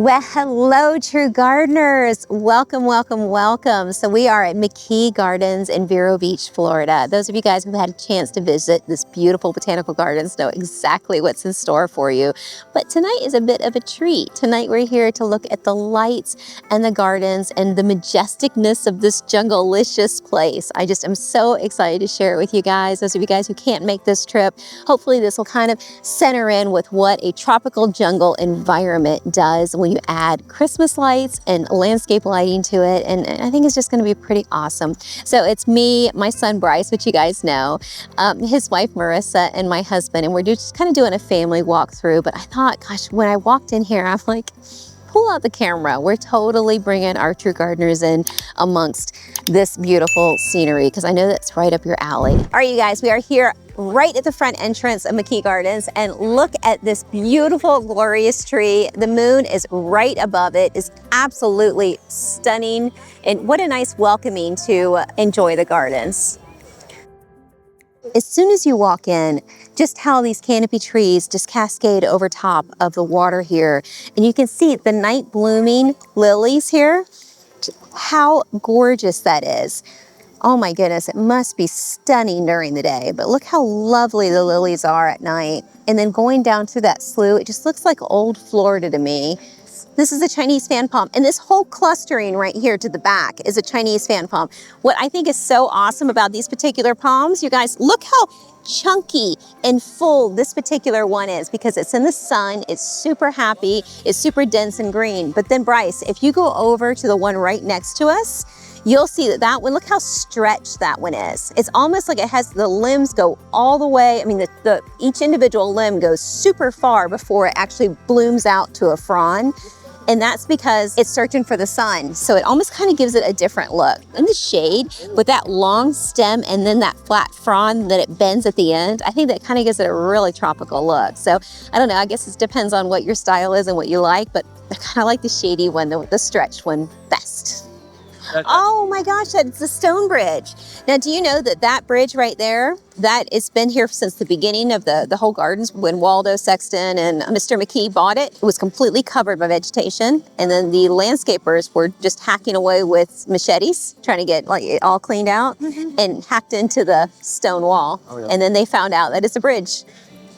Well, hello, true gardeners. Welcome, welcome, welcome. So we are at McKee Gardens in Vero Beach, Florida. Those of you guys who've had a chance to visit this beautiful botanical gardens know exactly what's in store for you. But tonight is a bit of a treat. Tonight we're here to look at the lights and the gardens and the majesticness of this jungle-licious place. I just am so excited to share it with you guys. Those of you guys who can't make this trip, hopefully this will kind of center in with what a tropical jungle environment does when you add Christmas lights and landscape lighting to it, and I think it's just going to be pretty awesome. So it's me, my son Bryce, which you guys know, his wife Marissa, and my husband, and we're just kind of doing a family walkthrough. But I thought, gosh, when I walked in here, I'm like, pull out the camera. We're totally bringing our true gardeners in amongst this beautiful scenery because I know that's right up your alley. All right, you guys, we are here right at the front entrance of McKee Gardens, and look at this beautiful, glorious tree. The moon is right above it. It's absolutely stunning, and what a nice welcoming to enjoy the gardens. As soon as you walk in, just how these canopy trees just cascade over top of the water here, and you can see the night blooming lilies here. How gorgeous that is. Oh my goodness, it must be stunning during the day, but look how lovely the lilies are at night. And then going down through that slough, it just looks like old Florida to me. This is a Chinese fan palm, and this whole clustering right here to the back is a Chinese fan palm. What I think is so awesome about these particular palms, you guys, look how chunky and full this particular one is because it's in the sun, it's super happy, it's super dense and green. But then Bryce, if you go over to the one right next to us, you'll see that that one, look how stretched that one is. It's almost like it has, the limbs go all the way. I mean, each individual limb goes super far before it actually blooms out to a frond. And that's because it's searching for the sun. So it almost kind of gives it a different look. In the shade, with that long stem and then that flat frond that it bends at the end, I think that kind of gives it a really tropical look. So I don't know, I guess it depends on what your style is and what you like, but I kind of like the shady one, the stretched one best. Oh my gosh, that's the stone bridge. Now, do you know that that bridge right there, that it's been here since the beginning of the whole gardens when Waldo Sexton and Mr. McKee bought it? It was completely covered by vegetation. And then the landscapers were just hacking away with machetes, trying to get like it all cleaned out and hacked into the stone wall. Oh, yeah. And then they found out that it's a bridge.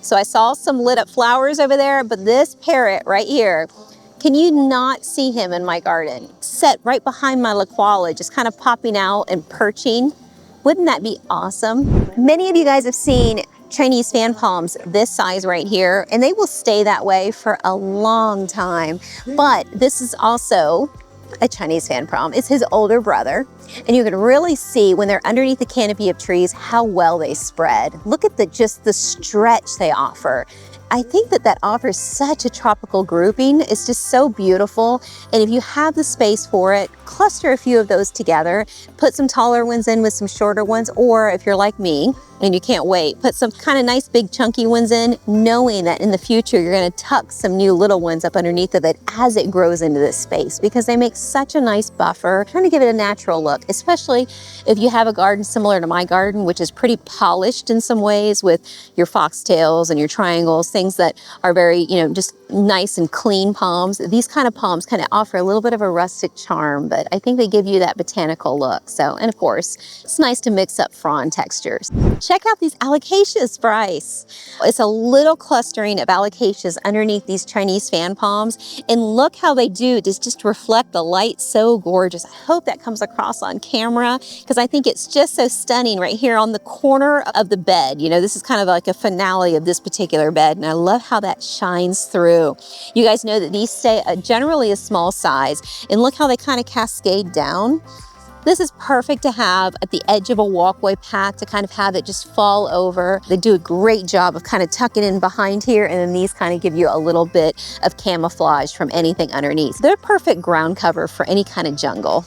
So I saw some lit up flowers over there, but this parrot right here, can you not see him in my garden? Set right behind my laquala, just kind of popping out and perching. Wouldn't that be awesome? Many of you guys have seen Chinese fan palms this size right here, and they will stay that way for a long time. But this is also a Chinese fan palm. It's his older brother. And you can really see when they're underneath the canopy of trees how well they spread. Look at just the stretch they offer. I think that offers such a tropical grouping. It's just so beautiful. And if you have the space for it, cluster a few of those together, put some taller ones in with some shorter ones, or if you're like me and you can't wait, put some kind of nice big chunky ones in, knowing that in the future you're gonna tuck some new little ones up underneath of it as it grows into this space because they make such a nice buffer, trying to give it a natural look, especially if you have a garden similar to my garden, which is pretty polished in some ways with your foxtails and your triangles, things that are very, just nice and clean palms. These kind of palms kind of offer a little bit of a rustic charm, but I think they give you that botanical look. So, and of course, it's nice to mix up frond textures. Check out these alocasias, Bryce. It's a little clustering of alocasias underneath these Chinese fan palms, and look how they do just reflect the light so gorgeous. I hope that comes across on camera because I think it's just so stunning right here on the corner of the bed. This is kind of like a finale of this particular bed, and I love how that shines through. You guys know that these stay generally a small size, and look how they kind of cascade down. This is perfect to have at the edge of a walkway path to kind of have it just fall over. They do a great job of kind of tucking in behind here, and then these kind of give you a little bit of camouflage from anything underneath. They're perfect ground cover for any kind of jungle.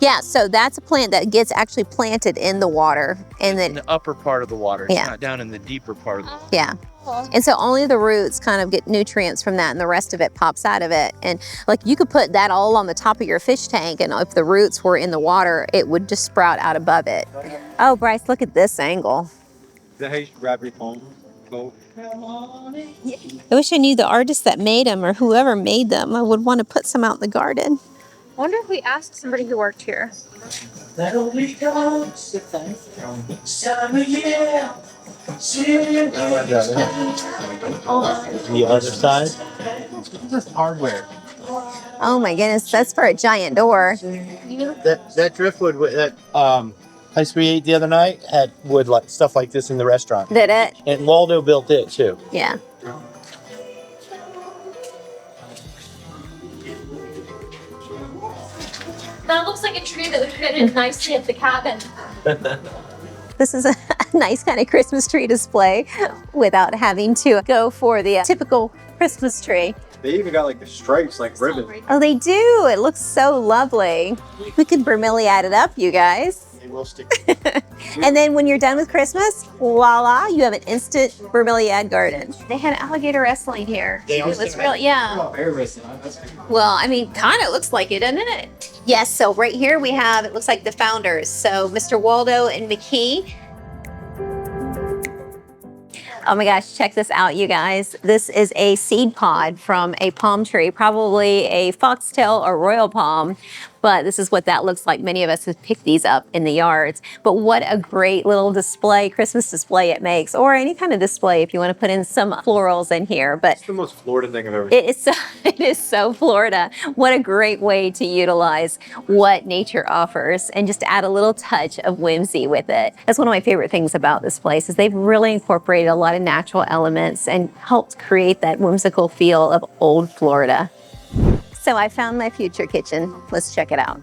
Yeah, so that's a plant that gets actually planted in the water. And then, in the upper part of the water. It's not down in the deeper part of the water. Yeah. And so only the roots kind of get nutrients from that, and the rest of it pops out of it. And like you could put that all on the top of your fish tank, and if the roots were in the water, it would just sprout out above it. Oh, Bryce, look at this angle. Is that how you grab your phone? I wish I knew the artist that made them or whoever made them. I would want to put some out in the garden. I wonder if we asked somebody who worked here. The other side. This is hardware. Oh my goodness, that's for a giant door. That driftwood, that place we ate the other night had wood like stuff like this in the restaurant. Did it? And Waldo built it too. Yeah. That looks like a tree that would fit in nicely at the cabin. This is a nice kind of Christmas tree display without having to go for the typical Christmas tree. They even got like the stripes, like ribbon. Oh, they do. It looks so lovely. We could bromeliad it up, you guys. They will stick. And then when you're done with Christmas, voila, you have an instant bromeliad garden. They had alligator wrestling here. They It was also real, yeah. Well, I mean, kind of looks like it, doesn't it? Yes, so right here we have, it looks like the founders. So Mr. Waldo and McKee. Oh my gosh, check this out, you guys. This is a seed pod from a palm tree, probably a foxtail or royal palm, but this is what that looks like. Many of us have picked these up in the yards, but what a great little display, Christmas display it makes, or any kind of display if you want to put in some florals in here. But It's the most Florida thing I've ever seen. it is so Florida. What a great way to utilize what nature offers and just add a little touch of whimsy with it. That's one of my favorite things about this place is they've really incorporated a lot of natural elements and helped create that whimsical feel of old Florida. So I found my future kitchen. Let's check it out.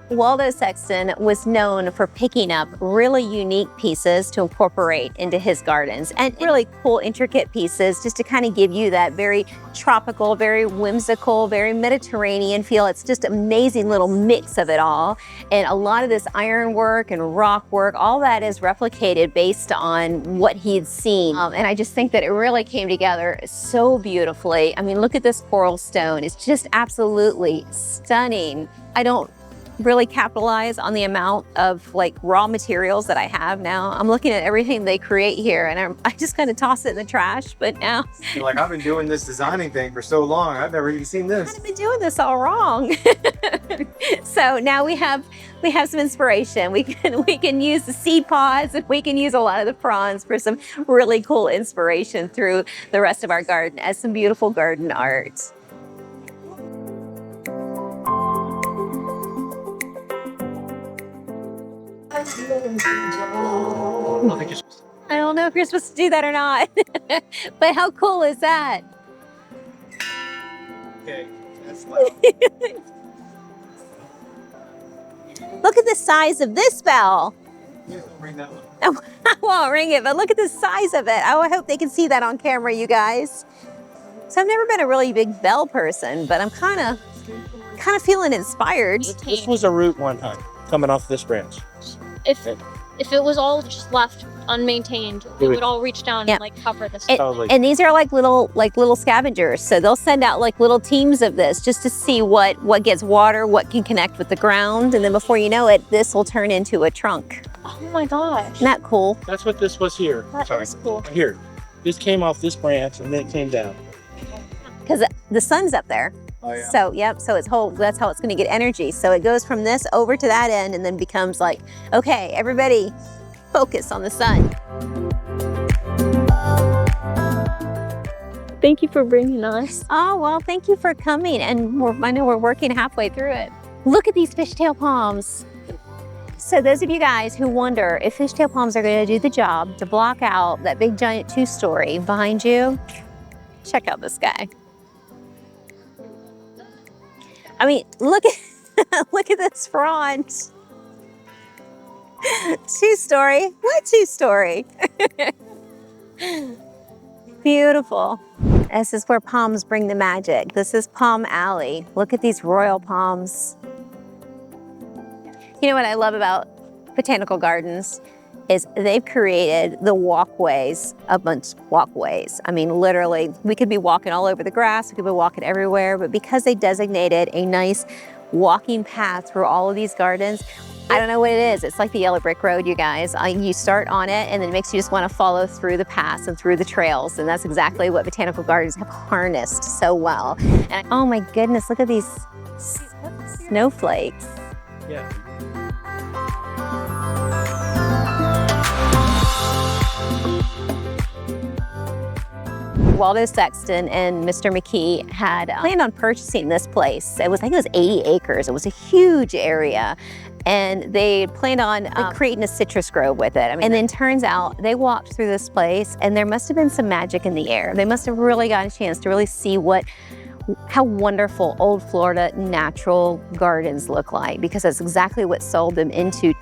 Waldo Sexton was known for picking up really unique pieces to incorporate into his gardens and really cool, intricate pieces just to kind of give you that very tropical, very whimsical, very Mediterranean feel. It's just an amazing little mix of it all. And a lot of this ironwork and rock work, all that is replicated based on what he'd seen. And I just think that it really came together so beautifully. I mean, look at this coral stone. It's just absolutely stunning. I don't really capitalize on the amount of like raw materials that I have now. I'm looking at everything they create here and I just kind of toss it in the trash, but now. You're like, I've been doing this designing thing for so long. I've never even seen this. I've been doing this all wrong. So now we have some inspiration. We can use the seed pods and we can use a lot of the prawns for some really cool inspiration through the rest of our garden as some beautiful garden art. I don't know if you're supposed to do that or not, but how cool is that? Okay, that's loud. Look at the size of this bell. Ring that one. I won't ring it, but look at the size of it. Oh, I hope they can see that on camera, you guys. So I've never been a really big bell person, but I'm kind of feeling inspired. This was a root one time coming off this branch. If it was all just left unmaintained, it would all reach down and like cover this. And these are like little scavengers. So they'll send out like little teams of this just to see what gets water, what can connect with the ground. And then before you know it, this will turn into a trunk. Oh my gosh. Isn't that cool? That's what this was here. That is cool. Here. This came off this branch and then it came down. Because the sun's up there. Oh, yeah. So, yep, so that's how it's gonna get energy. So it goes from this over to that end and then becomes like, okay, everybody focus on the sun. Thank you for bringing us. Oh, well, thank you for coming. And I know we're working halfway through it. Look at these fishtail palms. So those of you guys who wonder if fishtail palms are gonna do the job to block out that big giant 2-story behind you, check out this guy. I mean, look at this front. 2-story, what 2-story? Beautiful. This is where palms bring the magic. This is Palm Alley. Look at these royal palms. You know what I love about botanical gardens is they've created the walkways, a bunch of walkways. I mean, literally, we could be walking all over the grass, we could be walking everywhere, but because they designated a nice walking path through all of these gardens. I don't know what it is. It's like the yellow brick road, you guys. You start on it and then it makes you just want to follow through the paths and through the trails. And that's exactly what botanical gardens have harnessed so well. And oh my goodness, look at these snowflakes. Yeah. Waldo Sexton and Mr. McKee had planned on purchasing this place. I think it was 80 acres. It was a huge area. And they planned on creating a citrus grove with it. And then turns out they walked through this place and there must have been some magic in the air. They must have really got a chance to really see how wonderful old Florida natural gardens look like, because that's exactly what sold them into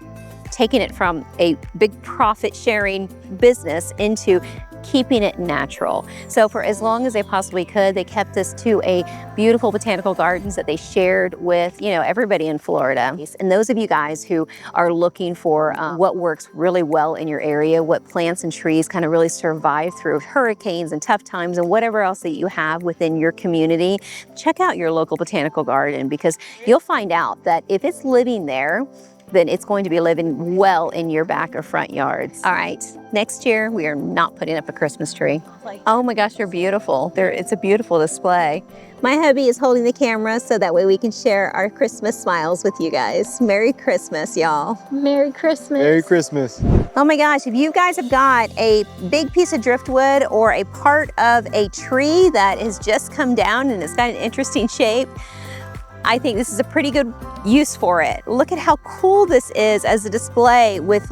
taking it from a big profit sharing business into keeping it natural. So for as long as they possibly could, they kept this to a beautiful botanical gardens that they shared with, everybody in Florida. And those of you guys who are looking for what works really well in your area, what plants and trees kind of really survive through hurricanes and tough times and whatever else that you have within your community, check out your local botanical garden, because you'll find out that if it's living there, then it's going to be living well in your back or front yards. All right, next year we are not putting up a Christmas tree. Oh my gosh, they're beautiful. It's a beautiful display. My hubby is holding the camera so that way we can share our Christmas smiles with you guys. Merry Christmas, y'all. Merry Christmas. Merry Christmas. Oh my gosh, if you guys have got a big piece of driftwood or a part of a tree that has just come down and it's got an interesting shape, I think this is a pretty good use for it. Look at how cool this is as a display with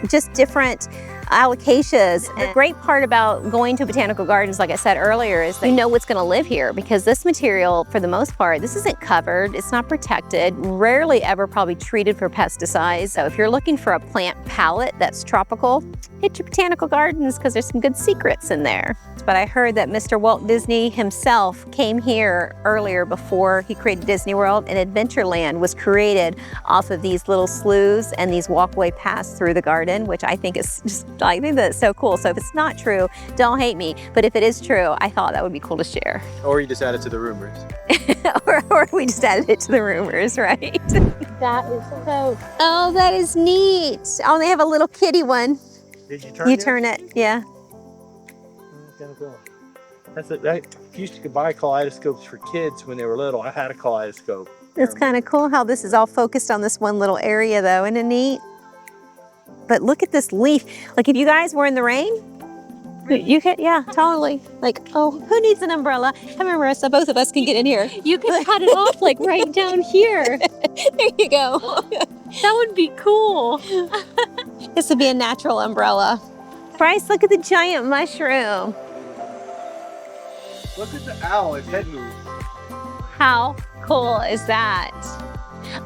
just different alocasias. And the great part about going to botanical gardens, like I said earlier, is that you know what's gonna live here, because this material, for the most part, this isn't covered, it's not protected, rarely ever probably treated for pesticides. So if you're looking for a plant palette that's tropical, hit your botanical gardens, because there's some good secrets in there. But I heard that Mr. Walt Disney himself came here earlier before he created Disney World, and Adventureland was created off of these little sloughs and these walkway paths through the garden, which I think is just, I think that's so cool. So if it's not true, don't hate me. But if it is true, I thought that would be cool to share. Or you just add it to the rumors. or we just added it to the rumors, right? That is so. Oh, that is neat. Oh, they have a little kitty one. Did you turn it? You turn it, yeah. That's it. I used to buy kaleidoscopes for kids when they were little. I had a kaleidoscope. It's kind of cool how this is all focused on this one little area though, isn't it neat? But look at this leaf. Like if you guys were in the rain, you could, yeah, totally. Like, oh, who needs an umbrella? Come here, Marissa, both of us can get in here. You could cut it off right down here. There you go. That would be cool. This would be a natural umbrella. Bryce, look at the giant mushroom. Look at the owl, its head moves. How cool is that?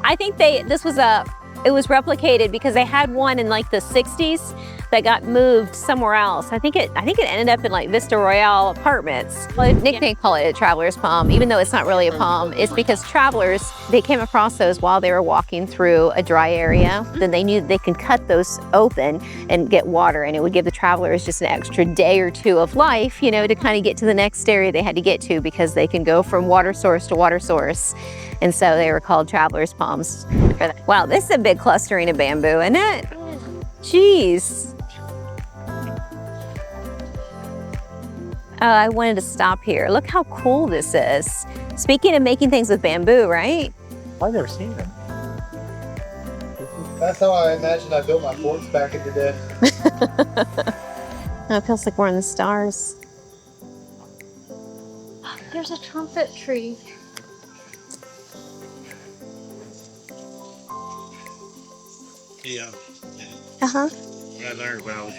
I think it was replicated because they had one in the 60s that got moved somewhere else. I think it ended up in Vista Royale Apartments. Well, Nick may call it a traveler's palm, even though it's not really a palm. It's because travelers, they came across those while they were walking through a dry area. Then they knew they could cut those open and get water, and it would give the travelers just an extra day or two of life, to kind of get to the next area they had to get to, because they can go from water source to water source. And so they were called traveler's palms. Wow, this is a big clustering of bamboo, isn't it? Jeez. Oh, I wanted to stop here. Look how cool this is. Speaking of making things with bamboo, right? I've never seen them. That's how I imagine I built my forts back in the day. Oh, it feels like we're in the stars. There's a trumpet tree. Yeah. Uh-huh. What I learned when I was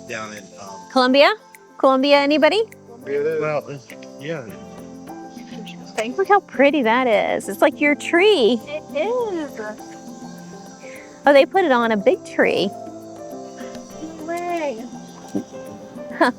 down in Columbia? Columbia, anybody? well, yeah. Look how pretty that is. It's like your tree. It is. Oh, they put it on a big tree. No way. Huh.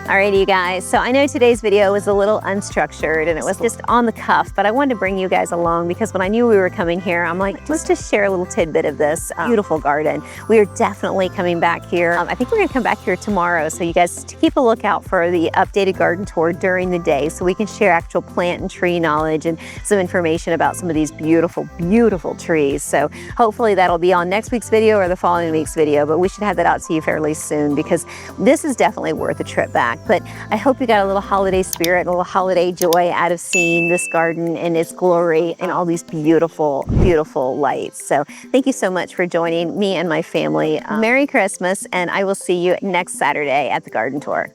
All Alrighty, you guys. So I know today's video was a little unstructured and it was just on the cuff, but I wanted to bring you guys along because when I knew we were coming here, I'm like, let's just share a little tidbit of this beautiful garden. We are definitely coming back here. I think we're gonna come back here tomorrow. So you guys keep a lookout for the updated garden tour during the day so we can share actual plant and tree knowledge and some information about some of these beautiful, beautiful trees. So hopefully that'll be on next week's video or the following week's video, but we should have that out to you fairly soon because this is definitely worth a trip back. But I hope you got a little holiday spirit, a little holiday joy out of seeing this garden and its glory and all these beautiful, beautiful lights. So thank you so much for joining me and my family. Merry Christmas, and I will see you next Saturday at the garden tour.